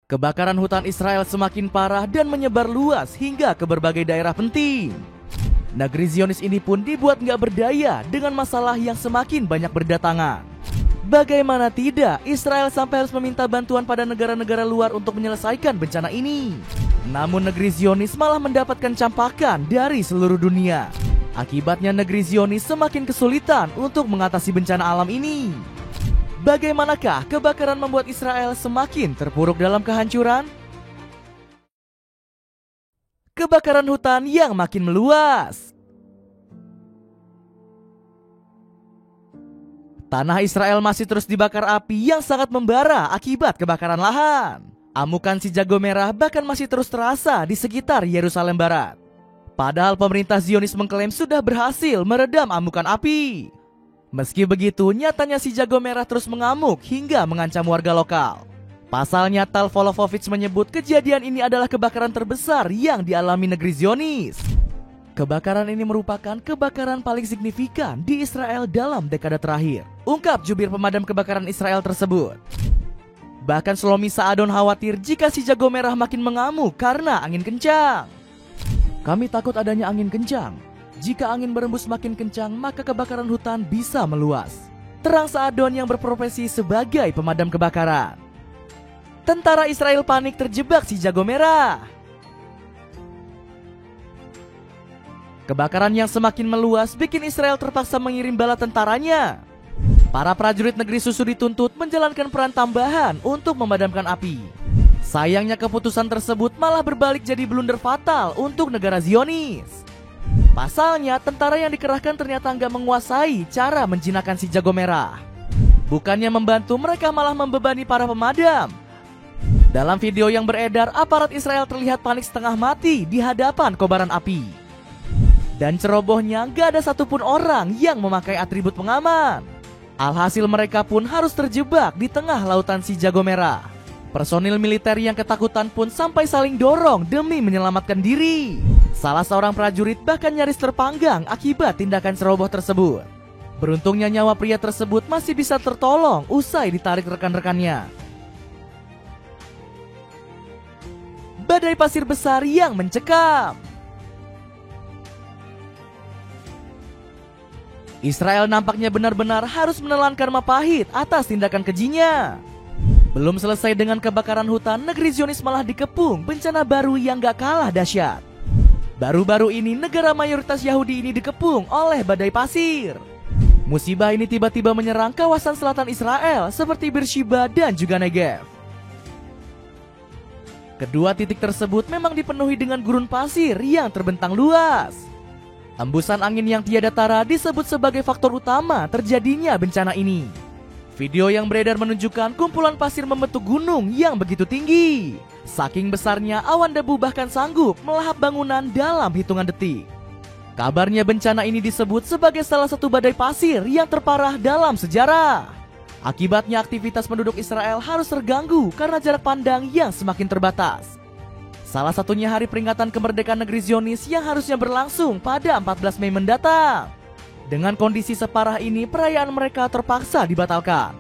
Kebakaran hutan Israel semakin parah dan menyebar luas hingga ke berbagai daerah penting. Negeri Zionis ini pun dibuat nggak berdaya dengan masalah yang semakin banyak berdatangan. Bagaimana tidak, Israel sampai harus meminta bantuan pada negara-negara luar untuk menyelesaikan bencana ini. Namun negeri Zionis malah mendapatkan campakan dari seluruh dunia. Akibatnya negeri Zionis semakin kesulitan untuk mengatasi bencana alam ini. Bagaimanakah kebakaran membuat Israel semakin terpuruk dalam kehancuran? Kebakaran hutan yang makin meluas. Tanah Israel masih terus dibakar api yang sangat membara akibat kebakaran lahan. Amukan si jago merah bahkan masih terus terasa di sekitar Yerusalem Barat. Padahal pemerintah Zionis mengklaim sudah berhasil meredam amukan api. Meski begitu, nyatanya si jago merah terus mengamuk hingga mengancam warga lokal. Pasalnya, Tal Volofovich menyebut kejadian ini adalah kebakaran terbesar yang dialami negeri Zionis. Kebakaran ini merupakan kebakaran paling signifikan di Israel dalam dekade terakhir, ungkap jubir pemadam kebakaran Israel tersebut. Bahkan Shlomi Saadon khawatir jika si jago merah makin mengamuk karena angin kencang. Kami takut adanya angin kencang. Jika angin berembus makin kencang, maka kebakaran hutan bisa meluas. Terang Saadon yang berprofesi sebagai pemadam kebakaran. Tentara Israel panik terjebak si jago merah. Kebakaran yang semakin meluas bikin Israel terpaksa mengirim bala tentaranya. Para prajurit negeri susu dituntut menjalankan peran tambahan untuk memadamkan api. Sayangnya keputusan tersebut malah berbalik jadi blunder fatal untuk negara Zionis. Pasalnya, tentara yang dikerahkan ternyata nggak menguasai cara menjinakkan si jago merah. Bukannya membantu, mereka malah membebani para pemadam. Dalam video yang beredar, aparat Israel terlihat panik setengah mati di hadapan kobaran api. Dan cerobohnya nggak ada satupun orang yang memakai atribut pengaman. Alhasil mereka pun harus terjebak di tengah lautan si jago merah. Personil militer yang ketakutan pun sampai saling dorong demi menyelamatkan diri. Salah seorang prajurit bahkan nyaris terpanggang akibat tindakan ceroboh tersebut. Beruntungnya nyawa pria tersebut masih bisa tertolong usai ditarik rekan-rekannya. Badai pasir besar yang mencekam. Israel nampaknya benar-benar harus menelan karma pahit atas tindakan kejinya. Belum selesai dengan kebakaran hutan, negeri Zionis malah dikepung bencana baru yang gak kalah dahsyat. Baru-baru ini negara mayoritas Yahudi ini dikepung oleh badai pasir. Musibah ini tiba-tiba menyerang kawasan selatan Israel seperti Beersheba dan juga Negev. Kedua titik tersebut memang dipenuhi dengan gurun pasir yang terbentang luas. Embusan angin yang tiada tara disebut sebagai faktor utama terjadinya bencana ini. Video yang beredar menunjukkan kumpulan pasir membentuk gunung yang begitu tinggi. Saking besarnya, awan debu bahkan sanggup melahap bangunan dalam hitungan detik. Kabarnya bencana ini disebut sebagai salah satu badai pasir yang terparah dalam sejarah. Akibatnya aktivitas penduduk Israel harus terganggu karena jarak pandang yang semakin terbatas. Salah satunya hari peringatan kemerdekaan negeri Zionis yang harusnya berlangsung pada 14 Mei mendatang. Dengan kondisi separah ini, perayaan mereka terpaksa dibatalkan.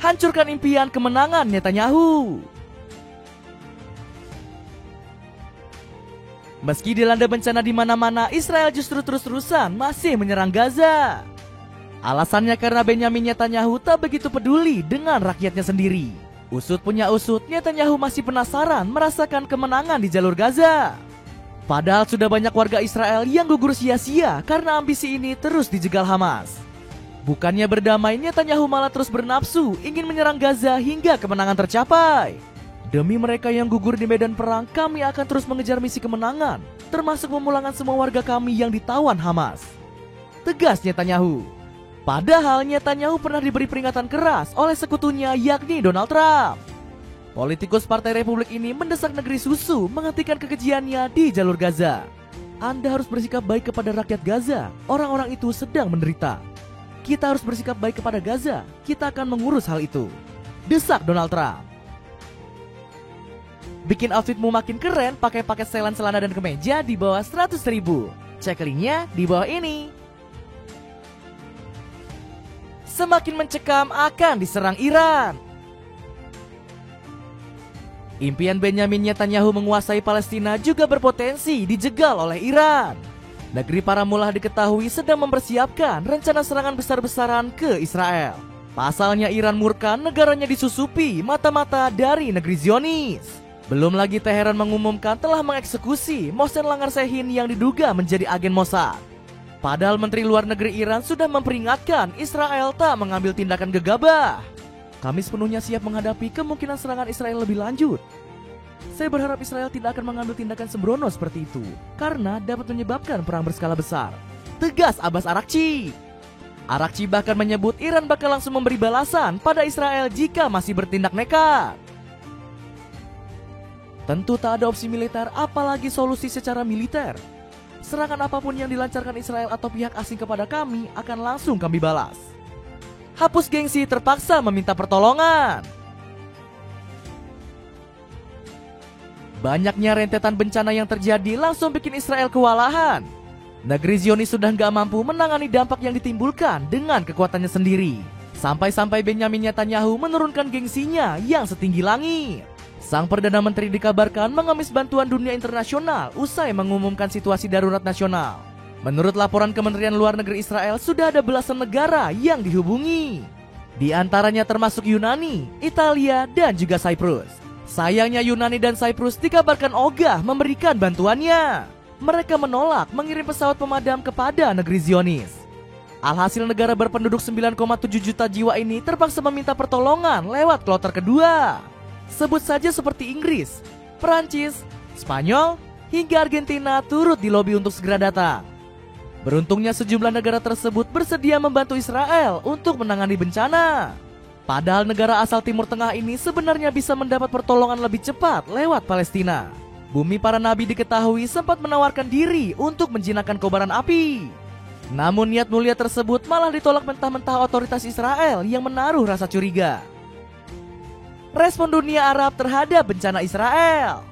Hancurkan impian kemenangan Netanyahu. Meski dilanda bencana di mana-mana, Israel justru terus-terusan masih menyerang Gaza. Alasannya karena Benyamin Netanyahu tak begitu peduli dengan rakyatnya sendiri. Usut punya usut, Netanyahu masih penasaran merasakan kemenangan di jalur Gaza. Padahal sudah banyak warga Israel yang gugur sia-sia karena ambisi ini terus dijegal Hamas. Bukannya berdamai, Netanyahu malah terus bernafsu ingin menyerang Gaza hingga kemenangan tercapai. Demi mereka yang gugur di medan perang, kami akan terus mengejar misi kemenangan, termasuk memulangkan semua warga kami yang ditawan Hamas. Tegas Netanyahu. Padahal Netanyahu pernah diberi peringatan keras oleh sekutunya yakni Donald Trump. Politikus Partai Republik ini mendesak negeri susu menghentikan kekejiannya di jalur Gaza. Anda harus bersikap baik kepada rakyat Gaza. Orang-orang itu sedang menderita. Kita harus bersikap baik kepada Gaza. Kita akan mengurus hal itu. Desak Donald Trump. Bikin outfitmu makin keren pakai paket setelan celana dan kemeja di bawah 100.000. Cek linknya di bawah ini. Semakin mencekam akan diserang Iran. Impian Benyamin Netanyahu menguasai Palestina juga berpotensi dijegal oleh Iran. Negeri para mullah diketahui sedang mempersiapkan rencana serangan besar-besaran ke Israel. Pasalnya Iran murka negaranya disusupi mata-mata dari negeri Zionis. Belum lagi Teheran mengumumkan telah mengeksekusi Mohsen Langarsehin yang diduga menjadi agen Mossad. Padahal Menteri Luar Negeri Iran sudah memperingatkan Israel tak mengambil tindakan gegabah. Kami sepenuhnya siap menghadapi kemungkinan serangan Israel lebih lanjut. Saya berharap Israel tidak akan mengambil tindakan sembrono seperti itu, karena dapat menyebabkan perang berskala besar. Tegas Abbas Arakchi. Arakchi bahkan menyebut Iran bakal langsung memberi balasan pada Israel jika masih bertindak nekat. Tentu tak ada opsi militer, apalagi solusi secara militer. Serangan apapun yang dilancarkan Israel atau pihak asing kepada kami akan langsung kami balas. Hapus gengsi terpaksa meminta pertolongan. Banyaknya rentetan bencana yang terjadi langsung bikin Israel kewalahan. Negeri Zionis sudah gak mampu menangani dampak yang ditimbulkan dengan kekuatannya sendiri. Sampai-sampai Benyamin Netanyahu menurunkan gengsinya yang setinggi langit. Sang Perdana Menteri dikabarkan mengemis bantuan dunia internasional usai mengumumkan situasi darurat nasional. Menurut laporan Kementerian Luar Negeri Israel, sudah ada belasan negara yang dihubungi. Di antaranya termasuk Yunani, Italia, dan juga Cyprus. Sayangnya Yunani dan Cyprus dikabarkan ogah memberikan bantuannya. Mereka menolak mengirim pesawat pemadam kepada negeri Zionis. Alhasil negara berpenduduk 9,7 juta jiwa ini terpaksa meminta pertolongan lewat kloter kedua. Sebut saja seperti Inggris, Perancis, Spanyol, hingga Argentina turut dilobi untuk segera datang. Beruntungnya sejumlah negara tersebut bersedia membantu Israel untuk menangani bencana. Padahal negara asal Timur Tengah ini sebenarnya bisa mendapat pertolongan lebih cepat lewat Palestina. Bumi para nabi diketahui sempat menawarkan diri untuk menjinakkan kobaran api. Namun niat mulia tersebut malah ditolak mentah-mentah otoritas Israel yang menaruh rasa curiga. Respon dunia Arab terhadap bencana Israel.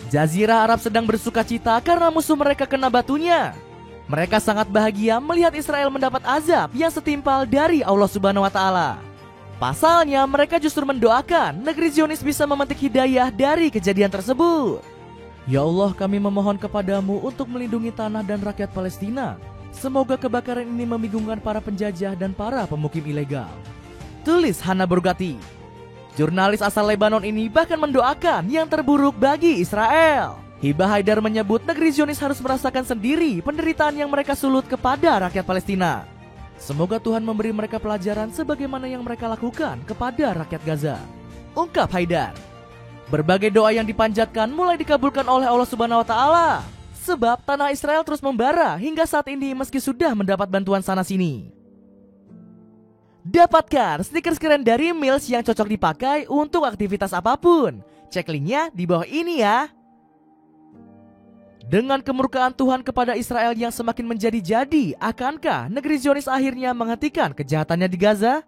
Jazirah Arab sedang bersuka cita karena musuh mereka kena batunya. Mereka sangat bahagia melihat Israel mendapat azab yang setimpal dari Allah Subhanahu wa Ta'ala. Pasalnya, mereka justru mendoakan negeri Zionis bisa memetik hidayah dari kejadian tersebut. Ya Allah, kami memohon kepadamu untuk melindungi tanah dan rakyat Palestina. Semoga kebakaran ini membingungkan para penjajah dan para pemukim ilegal. Tulis Hana Burgati. Jurnalis asal Lebanon ini bahkan mendoakan yang terburuk bagi Israel. Hibah Haidar menyebut negeri Zionis harus merasakan sendiri penderitaan yang mereka sulut kepada rakyat Palestina. Semoga Tuhan memberi mereka pelajaran sebagaimana yang mereka lakukan kepada rakyat Gaza. Ungkap Haidar. Berbagai doa yang dipanjatkan mulai dikabulkan oleh Allah Subhanahu wa Ta'ala. Sebab tanah Israel terus membara hingga saat ini meski sudah mendapat bantuan sana-sini. Dapatkan stiker keren dari Mills yang cocok dipakai untuk aktivitas apapun. Cek linknya di bawah ini ya. Dengan kemurkaan Tuhan kepada Israel yang semakin menjadi-jadi, akankah negeri Zionis akhirnya menghentikan kejahatannya di Gaza?